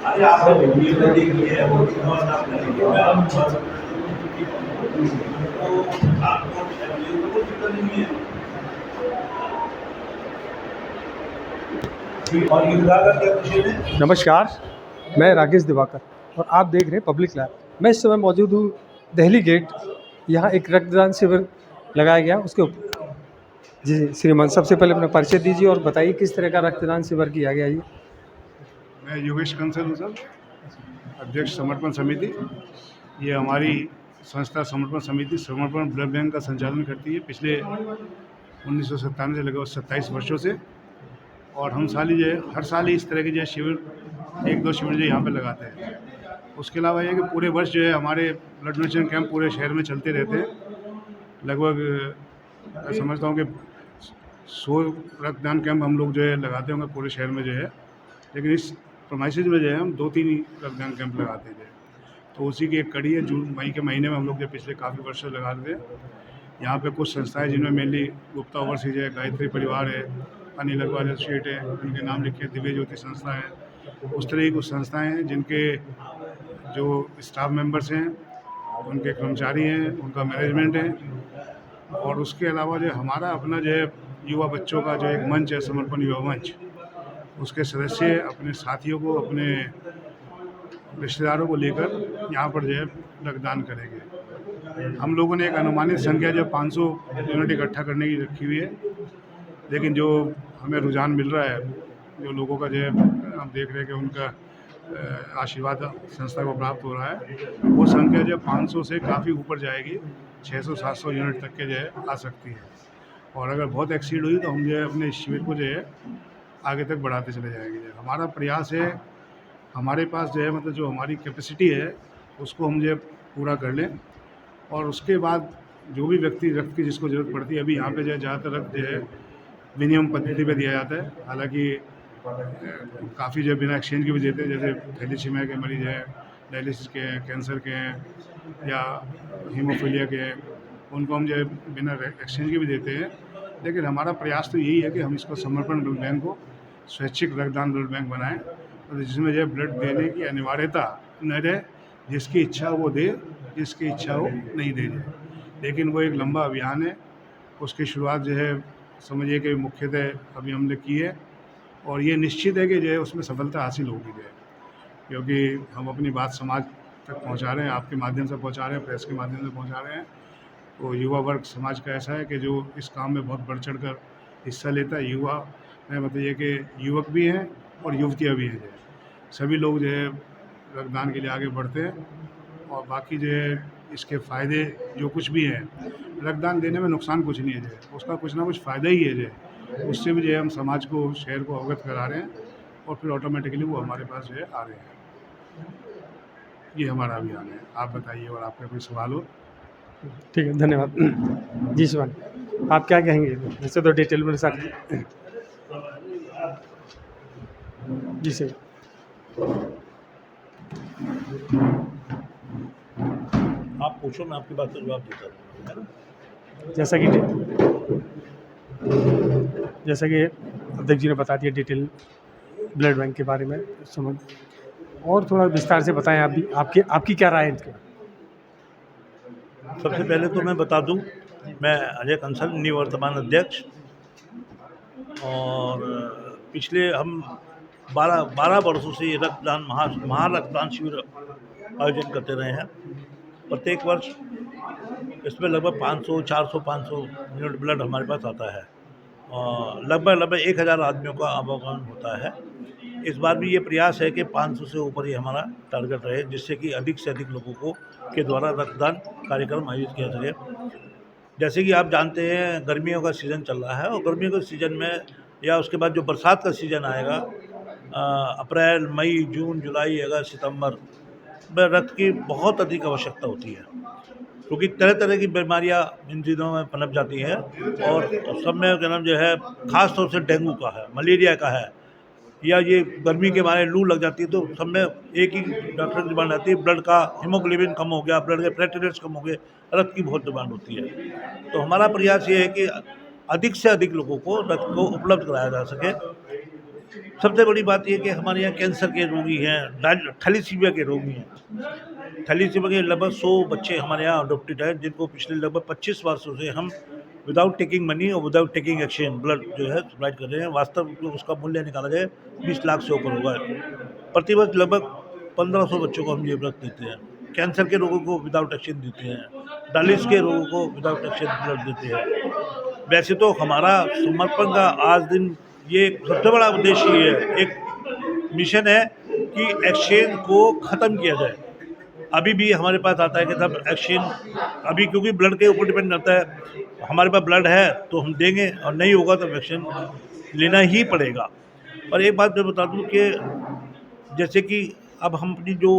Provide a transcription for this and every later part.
अरे आपने वीडियो में देख लिया है, वो बहुत आप करेंगे, मैं आपको बात तो आपको फैमिली को कोई दिक्कत नहीं है। ठीक, और ईदगाह का क्या क्वेश्चन है? नमस्कार, मैं राकेश दिवाकर और आप देख रहे हैं पब्लिक लैब। मैं इस समय मौजूद हूँ दिल्ली गेट। यहाँ एक रक्तदान शिविर लगाया गया उसके ऊपर। जी श्रीमान, सबसे पहले अपना परिचय दीजिए और बताइए किस तरह का रक्तदान शिविर किया गया ये। मैं योगेश कंसल हूँ सर, अध्यक्ष समर्पण समिति। ये हमारी संस्था समर्पण समिति समर्पण ब्लड बैंक का संचालन करती है पिछले 1997 से लगभग 27 वर्षों से। और हम हर साल ही इस तरह के जो है शिविर 1-2 शिविर जो यहाँ पे लगाते हैं। उसके अलावा ये कि पूरे वर्ष जो है हमारे ब्लड डोनेशन कैंप पूरे शहर में चलते रहते हैं। लगभग मैं समझता हूँ कि 100 रक्तदान कैंप हम लोग जो है लगाते होंगे पूरे शहर में जो है। लेकिन इस प्रोमाइसिस में जो है हम 2-3 ही रक्तदान कैंप लगाते थे। तो उसी की एक कड़ी है। जून मई के महीने में हम लोग जो पिछले काफ़ी वर्षों से लगा रहे थे। यहाँ पे कुछ संस्थाएं जिनमें मेनली गुप्ता ओवरसीज है, गायत्री परिवार है, अनिल अग्रवाल एसोसिएट है, उनके नाम लिखे, दिव्य ज्योति संस्था है। उस तरह की कुछ संस्थाएँ हैं जिनके जो स्टाफ मेंबर्स हैं, उनके कर्मचारी हैं, उनका मैनेजमेंट है। और उसके अलावा जो हमारा अपना जो है युवा बच्चों का जो एक मंच है, समर्पण युवा मंच, उसके सदस्य अपने साथियों को, अपने रिश्तेदारों को लेकर यहाँ पर जो है रक्तदान करेंगे। हम लोगों ने एक अनुमानित संख्या जो 500 यूनिट इकट्ठा करने की रखी हुई है। लेकिन जो हमें रुझान मिल रहा है, जो लोगों का जो है हम देख रहे हैं कि उनका आशीर्वाद संस्था को प्राप्त हो रहा है, वो संख्या जो 500 से काफ़ी ऊपर जाएगी, 600-700 यूनिट तक के जो है आ सकती है। और अगर बहुत एक्सीड हुई तो हम जो है अपने शिविर को जो है आगे तक बढ़ाते चले जाएंगे। हमारा प्रयास है, हमारे पास जो है मतलब जो हमारी कैपेसिटी है उसको हम जो है पूरा कर लें। और उसके बाद जो भी व्यक्ति रक्त की जिसको ज़रूरत पड़ती है, अभी यहाँ पे जो है ज़्यादातर रक्त जो है विनिमय पद्धति पे दिया जाता है। हालांकि काफ़ी जो है बिना एक्सचेंज के भी देते हैं, जैसे थैलीसीमिया के मरीज़ हैं, डायलिसिस के हैं, कैंसर के हैं या हीमोफीलिया के हैं, उनको हम जो है बिना एक्सचेंज के भी देते हैं। लेकिन हमारा प्रयास तो यही है कि हम इसको समर्पण ब्लड बैंक को स्वैच्छिक रक्तदान ब्लड बैंक बनाएं, और जिसमें जो है ब्लड देने की अनिवार्यता न रहे। जिसकी इच्छा वो दे, जिसकी इच्छा हो नहीं दे जाए। लेकिन वो एक लंबा अभियान है। उसकी शुरुआत जो है समझिए कि मुख्यतः अभी हमने की है, और ये निश्चित है कि जो है उसमें सफलता हासिल होगी जो है, क्योंकि हम अपनी बात समाज तक पहुंचा रहे हैं, आपके माध्यम से पहुंचा रहे हैं, प्रेस के माध्यम से पहुंचा रहे हैं। तो युवा वर्ग समाज का ऐसा है कि जो इस काम में बहुत बढ़ चढ़ कर हिस्सा लेता है। युवा में मतलब ये कि युवक भी हैं और युवतियाँ भी हैं, जो है सभी लोग जो है रक्तदान के लिए आगे बढ़ते हैं। और बाकी जो है इसके फ़ायदे जो कुछ भी हैं, रक्तदान देने में नुकसान कुछ नहीं है, जो है उसका कुछ ना कुछ फ़ायदा ही है। जो है उससे भी जो है हम समाज को, शहर को अवगत करा रहे हैं, और फिर ऑटोमेटिकली वो हमारे पास जो है आ रहे हैं। ये हमारा अभियान है। आप बताइए, और आपका कोई सवाल हो? ठीक है, धन्यवाद। जी श्रीमान, आप क्या कहेंगे? वैसे तो डिटेल में सर। जी सर। आप पूछो, मैं आपकी बात का जवाब देता हूँ। जैसा कि अध्यक्ष जी ने बता दिया डिटेल ब्लड बैंक के बारे में, समझ और थोड़ा विस्तार से बताएं आप भी, आपकी क्या राय है इसके? सबसे पहले तो मैं बता दूं, मैं अजय कंसल निवर्तमान अध्यक्ष, और पिछले हम 12 वर्षों से रक्तदान महारक्तदान शिविर आयोजन करते रहे हैं। प्रत्येक वर्ष इसमें लगभग 500-400-500 यूनिट ब्लड हमारे पास आता है, और लगभग 1000 आदमियों का आवागमन होता है। इस बार भी ये प्रयास है कि 500 से ऊपर ही हमारा टारगेट रहे, जिससे कि अधिक से अधिक लोगों को के द्वारा रक्तदान कार्यक्रम आयोजित किया सके। जैसे कि आप जानते हैं, गर्मियों का सीज़न चल रहा है, और गर्मियों के सीज़न में या उसके बाद जो बरसात का सीज़न आएगा, अप्रैल, मई, जून, जुलाई, अगस्त, सितंबर में रक्त की बहुत अधिक आवश्यकता होती है, क्योंकि तरह तरह की बीमारियां इन दिनों में पनप जाती हैं। और सब में जन्म जो है ख़ास तौर से डेंगू का है, मलेरिया का है, या ये गर्मी के मारे लू लग जाती है। तो सब में एक ही डॉक्टर की डिमांड आती है, ब्लड का हीमोग्लोबिन कम हो गया, ब्लड के प्लेटलेट्स कम हो गए, रक्त की बहुत डिमांड होती है। तो हमारा प्रयास ये है कि अधिक से अधिक लोगों को रक्त को उपलब्ध कराया जा सके। सबसे बड़ी बात यह कि हमारे यहाँ कैंसर के रोगी हैं, थैलीसीमिया के रोगी हैं। थैलीसीमिया के लगभग 100 बच्चे हमारे यहाँ अडोप्टेड हैं, जिनको पिछले लगभग 25 वर्षों से हम विदाउट टेकिंग मनी और विदाउट टेकिंग एक्सचेंज ब्लड जो है सप्लाई कर रहे हैं। वास्तव में उसका मूल्य निकाला जाए 20 लाख से ऊपर होगा। प्रतिवर्ष लगभग 1500 बच्चों को हम ये ब्लड देते हैं। कैंसर के रोगों को विदाउट एक्सचेंज देते हैं, डायलिसिस के रोगों को विदाउट एक्सचेंज ब्लड देते हैं। वैसे तो हमारा समर्पण का आज दिन ये सबसे बड़ा उद्देश्य ये है, एक मिशन है कि एक्सचेंज को ख़त्म किया जाए। अभी भी हमारे पास आता है कि सब एक्सचेंज अभी क्योंकि ब्लड के ऊपर डिपेंड करता है, हमारे पास ब्लड है तो हम देंगे और नहीं होगा तो एक्सचेंज लेना ही पड़ेगा। और एक बात मैं बता दूं कि जैसे कि अब हम अपनी जो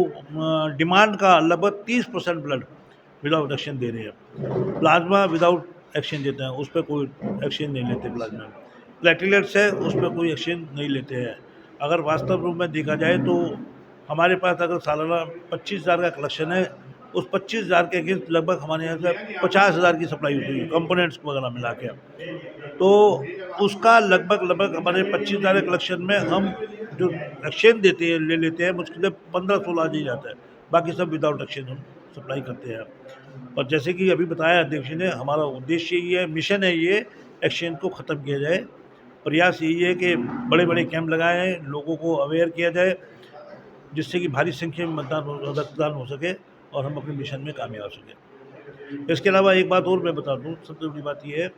डिमांड का लगभग 30% ब्लड विदाउट एक्सचेंज दे रहे हैं। प्लाज्मा विदाउट एक्सचेंज देते हैं, उस पर कोई एक्सचेंज नहीं लेते। प्लाज्मा प्लेटलेट्स है, उस पर कोई एक्सचेंज नहीं लेते हैं। अगर वास्तव रूप में देखा जाए तो हमारे पास अगर सालाना 25,000 का कलेक्शन है, उस 25,000 के अगेंस्ट लगभग हमारे यहाँ से 50,000 की सप्लाई होती है कंपोनेंट्स वगैरह मिला के। तो उसका लगभग हमारे 25,000 कलेक्शन में हम जो एक्सचेंज देते हैं ले लेते हैं, मुश्किल से 15-16 ही जाता है, बाकी सब विदाउट एक्सचेंज हम सप्लाई करते हैं। और जैसे कि अभी बताया अध्यक्ष जी ने, हमारा उद्देश्य यही है, मिशन है ये, एक्सचेंज को ख़त्म किया जाए। प्रयास यही है कि बड़े बड़े कैंप लगाएं, लोगों को अवेयर किया जाए, जिससे कि भारी संख्या में रक्तदान हो सके और हम अपने मिशन में कामयाब हो सकें। इसके अलावा एक बात और मैं बता दूं, सबसे बड़ी बात यह है,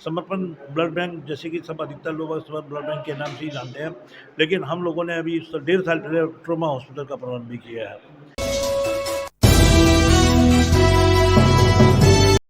समर्पण ब्लड बैंक जैसे कि सब अधिकतर लोग ब्लड बैंक के नाम से ही जानते हैं, लेकिन हम लोगों ने अभी 1.5 साल पहले ट्रोमा हॉस्पिटल का प्रारंभ भी किया है।